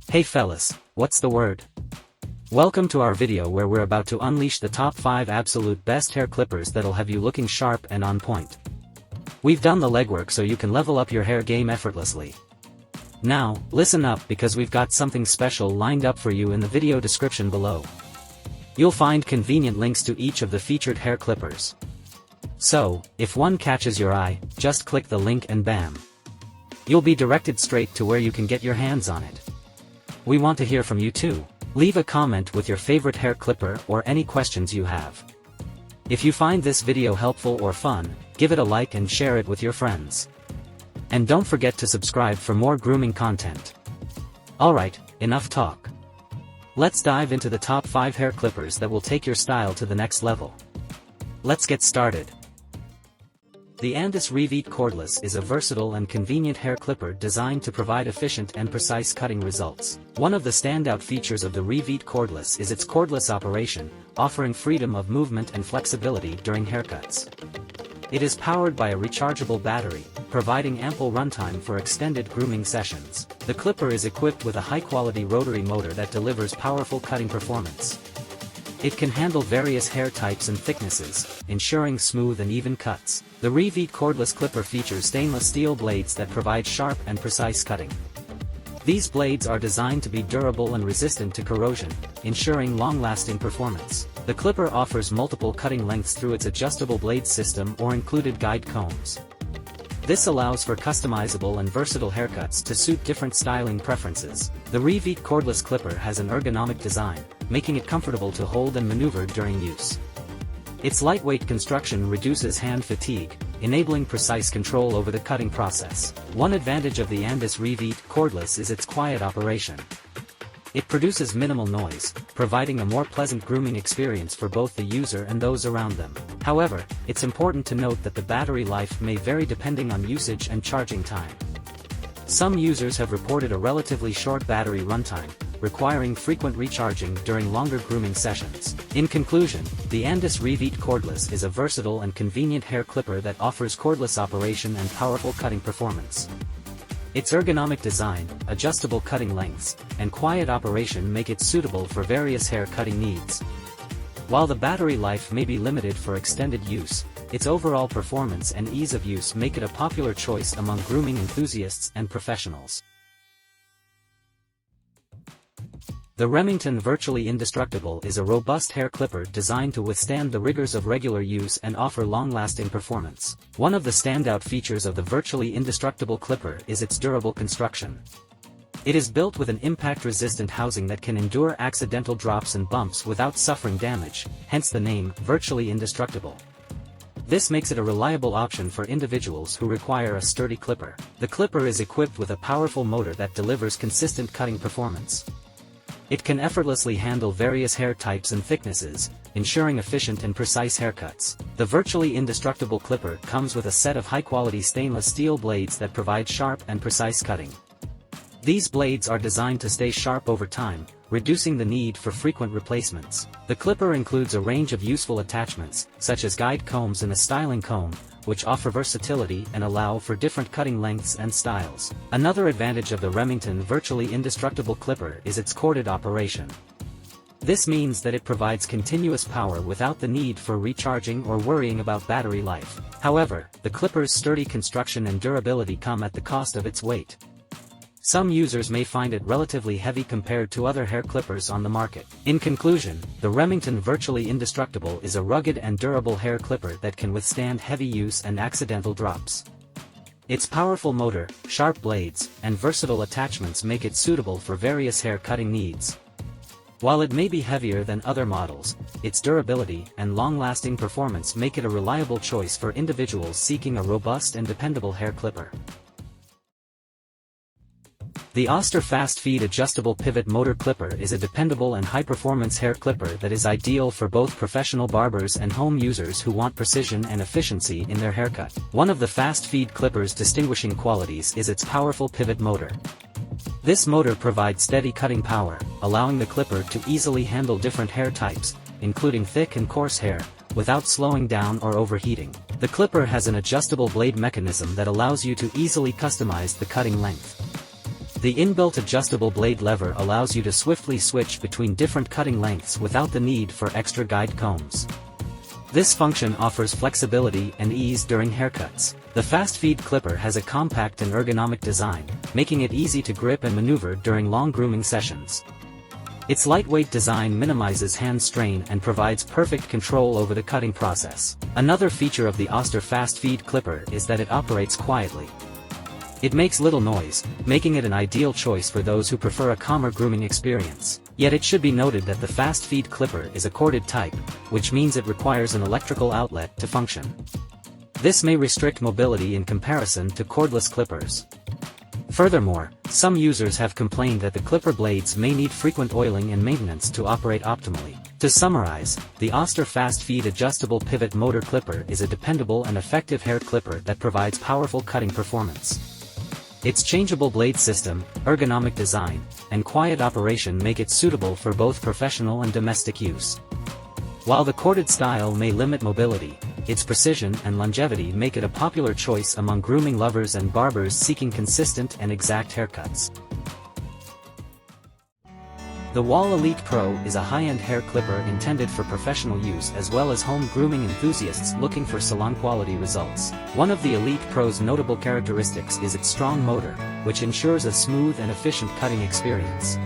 Hey fellas, what's the word? Welcome to our video where we're about to unleash the top 5 absolute best hair clippers that'll have you looking sharp and on point. We've done the legwork so you can level up your hair game effortlessly. Now, listen up because we've got something special lined up for you in the video description below. You'll find convenient links to each of the featured hair clippers. So, if one catches your eye, just click the link and bam! You'll be directed straight to where you can get your hands on it. We want to hear from you too. Leave a comment with your favorite hair clipper or any questions you have. If you find this video helpful or fun, give it a like and share it with your friends. And don't forget to subscribe for more grooming content. Alright, enough talk. Let's dive into the top 5 hair clippers that will take your style to the next level. Let's get started. The Indestructible cordless is a versatile and convenient hair clipper designed to provide efficient and precise cutting results. One of the standout features of the Indestructible cordless is its cordless operation, offering freedom of movement and flexibility during haircuts. It is powered by a rechargeable battery, providing ample runtime for extended grooming sessions. The clipper is equipped with a high-quality rotary motor that delivers powerful cutting performance. It can handle various hair types and thicknesses, ensuring smooth and even cuts. The Indestructible cordless clipper features stainless steel blades that provide sharp and precise cutting. These blades are designed to be durable and resistant to corrosion, ensuring long-lasting performance. The clipper offers multiple cutting lengths through its adjustable blade system or included guide combs. This allows for customizable and versatile haircuts to suit different styling preferences. The Indestructible cordless clipper has an ergonomic design, making it comfortable to hold and maneuver during use. Its lightweight construction reduces hand fatigue, enabling precise control over the cutting process. One advantage of the Indestructible cordless is its quiet operation. It produces minimal noise, providing a more pleasant grooming experience for both the user and those around them. However, it's important to note that the battery life may vary depending on usage and charging time. Some users have reported a relatively short battery runtime, requiring frequent recharging during longer grooming sessions. In conclusion, the Indestructible cordless is a versatile and convenient hair clipper that offers cordless operation and powerful cutting performance. Its ergonomic design, adjustable cutting lengths, and quiet operation make it suitable for various hair cutting needs. While the battery life may be limited for extended use, its overall performance and ease of use make it a popular choice among grooming enthusiasts and professionals. The Remington Virtually Indestructible is a robust hair clipper designed to withstand the rigors of regular use and offer long-lasting performance. One of the standout features of the Virtually Indestructible clipper is its durable construction. It is built with an impact-resistant housing that can endure accidental drops and bumps without suffering damage, hence the name, Virtually Indestructible. This makes it a reliable option for individuals who require a sturdy clipper. The clipper is equipped with a powerful motor that delivers consistent cutting performance. It can effortlessly handle various hair types and thicknesses, ensuring efficient and precise haircuts. The Virtually Indestructible clipper comes with a set of high-quality stainless steel blades that provide sharp and precise cutting. These blades are designed to stay sharp over time, reducing the need for frequent replacements. The clipper includes a range of useful attachments, such as guide combs and a styling comb, which offer versatility and allow for different cutting lengths and styles. Another advantage of the Remington Virtually Indestructible clipper is its corded operation. This means that it provides continuous power without the need for recharging or worrying about battery life. However, the clipper's sturdy construction and durability come at the cost of its weight. Some users may find it relatively heavy compared to other hair clippers on the market. In conclusion, the Remington Virtually Indestructible is a rugged and durable hair clipper that can withstand heavy use and accidental drops. Its powerful motor, sharp blades, and versatile attachments make it suitable for various hair cutting needs. While it may be heavier than other models, its durability and long-lasting performance make it a reliable choice for individuals seeking a robust and dependable hair clipper. The OSTER Fast Feed Adjustable Pivot Motor Clipper is a dependable and high-performance hair clipper that is ideal for both professional barbers and home users who want precision and efficiency in their haircut. One of the Fast Feed clipper's distinguishing qualities is its powerful pivot motor. This motor provides steady cutting power, allowing the clipper to easily handle different hair types, including thick and coarse hair, without slowing down or overheating. The clipper has an adjustable blade mechanism that allows you to easily customize the cutting length. The inbuilt adjustable blade lever allows you to swiftly switch between different cutting lengths without the need for extra guide combs. This function offers flexibility and ease during haircuts. The fast feed clipper has a compact and ergonomic design, making it easy to grip and maneuver during long grooming sessions. Its lightweight design minimizes hand strain and provides perfect control over the cutting process. Another feature of the OSTER fast feed clipper is that it operates quietly. It makes little noise, making it an ideal choice for those who prefer a calmer grooming experience. Yet it should be noted that the fast feed clipper is a corded type, which means it requires an electrical outlet to function. This may restrict mobility in comparison to cordless clippers. Furthermore, some users have complained that the clipper blades may need frequent oiling and maintenance to operate optimally. To summarize, the OSTER Fast Feed Adjustable Pivot Motor Clipper is a dependable and effective hair clipper that provides powerful cutting performance. Its changeable blade system, ergonomic design, and quiet operation make it suitable for both professional and domestic use. While the corded style may limit mobility, its precision and longevity make it a popular choice among grooming lovers and barbers seeking consistent and exact haircuts. The Wahl Elite Pro is a high-end hair clipper intended for professional use as well as home grooming enthusiasts looking for salon-quality results. One of the Elite Pro's notable characteristics is its strong motor, which ensures a smooth and efficient cutting experience.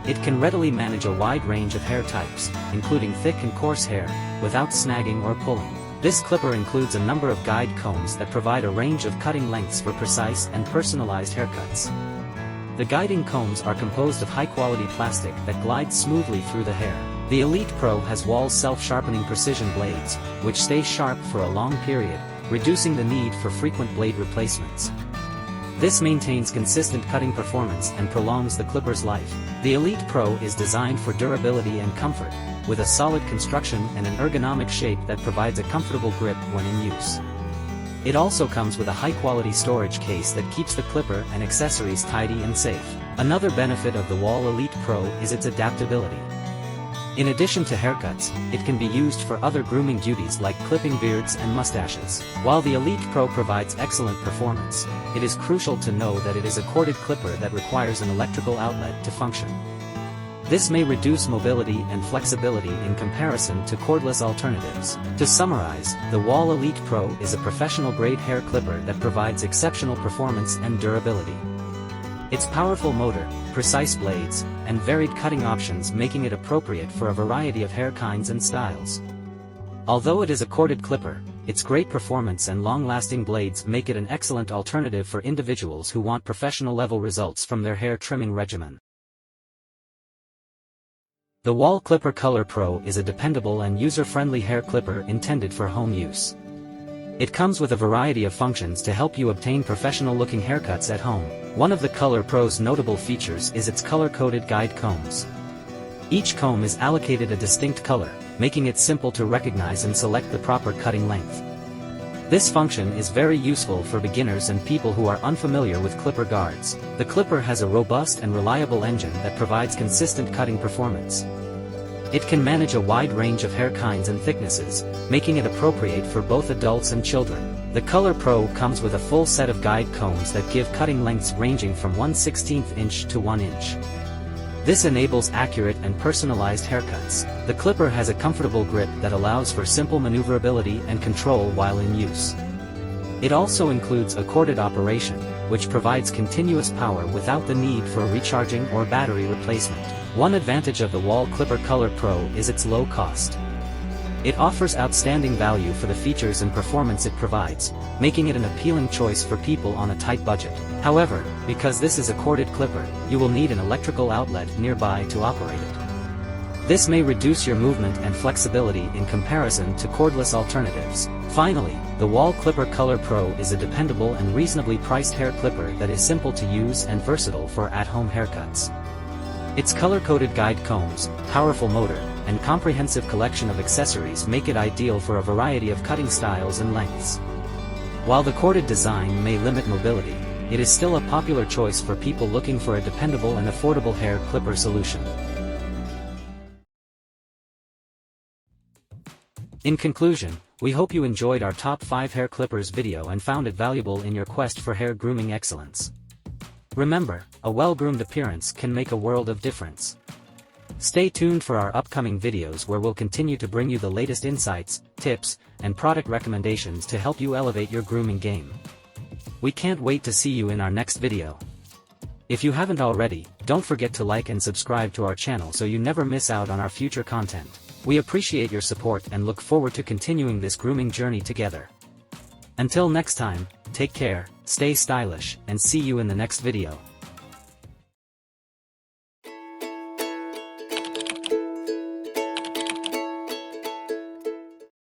It can readily manage a wide range of hair types, including thick and coarse hair, without snagging or pulling. This clipper includes a number of guide combs that provide a range of cutting lengths for precise and personalized haircuts. The guiding combs are composed of high-quality plastic that glides smoothly through the hair. The Elite Pro has Wahl's self-sharpening precision blades, which stay sharp for a long period, reducing the need for frequent blade replacements. This maintains consistent cutting performance and prolongs the clipper's life. The Elite Pro is designed for durability and comfort, with a solid construction and an ergonomic shape that provides a comfortable grip when in use. It also comes with a high-quality storage case that keeps the clipper and accessories tidy and safe. Another benefit of the Wahl Elite Pro is its adaptability. In addition to haircuts, it can be used for other grooming duties like clipping beards and mustaches. While the Elite Pro provides excellent performance, it is crucial to know that it is a corded clipper that requires an electrical outlet to function. This may reduce mobility and flexibility in comparison to cordless alternatives. To summarize, the Wahl Elite Pro is a professional-grade hair clipper that provides exceptional performance and durability. Its powerful motor, precise blades, and varied cutting options making it appropriate for a variety of hair kinds and styles. Although it is a corded clipper, its great performance and long-lasting blades make it an excellent alternative for individuals who want professional-level results from their hair trimming regimen. The Wahl Clipper Color Pro is a dependable and user-friendly hair clipper intended for home use. It comes with a variety of functions to help you obtain professional-looking haircuts at home. One of the Color Pro's notable features is its color-coded guide combs. Each comb is allocated a distinct color, making it simple to recognize and select the proper cutting length. This function is very useful for beginners and people who are unfamiliar with clipper guards. The clipper has a robust and reliable engine that provides consistent cutting performance. It can manage a wide range of hair kinds and thicknesses, making it appropriate for both adults and children. The Color Pro comes with a full set of guide combs that give cutting lengths ranging from 1/16 inch to 1 inch. This enables accurate and personalized haircuts. The clipper has a comfortable grip that allows for simple maneuverability and control while in use. It also includes a corded operation, which provides continuous power without the need for recharging or battery replacement. One advantage of the Wahl Clipper Color Pro is its low cost. It offers outstanding value for the features and performance it provides, making it an appealing choice for people on a tight budget. However, because this is a corded clipper, you will need an electrical outlet nearby to operate it. This may reduce your movement and flexibility in comparison to cordless alternatives. Finally, the Wahl Clipper Color Pro is a dependable and reasonably priced hair clipper that is simple to use and versatile for at-home haircuts. Its color-coded guide combs, powerful motor, and comprehensive collection of accessories make it ideal for a variety of cutting styles and lengths. While the corded design may limit mobility, it is still a popular choice for people looking for a dependable and affordable hair clipper solution. In conclusion, we hope you enjoyed our top 5 hair clippers video and found it valuable in your quest for hair grooming excellence. Remember, a well-groomed appearance can make a world of difference. Stay tuned for our upcoming videos where we'll continue to bring you the latest insights, tips, and product recommendations to help you elevate your grooming game. We can't wait to see you in our next video. If you haven't already, don't forget to like and subscribe to our channel so you never miss out on our future content. We appreciate your support and look forward to continuing this grooming journey together. Until next time, take care, stay stylish, and see you in the next video.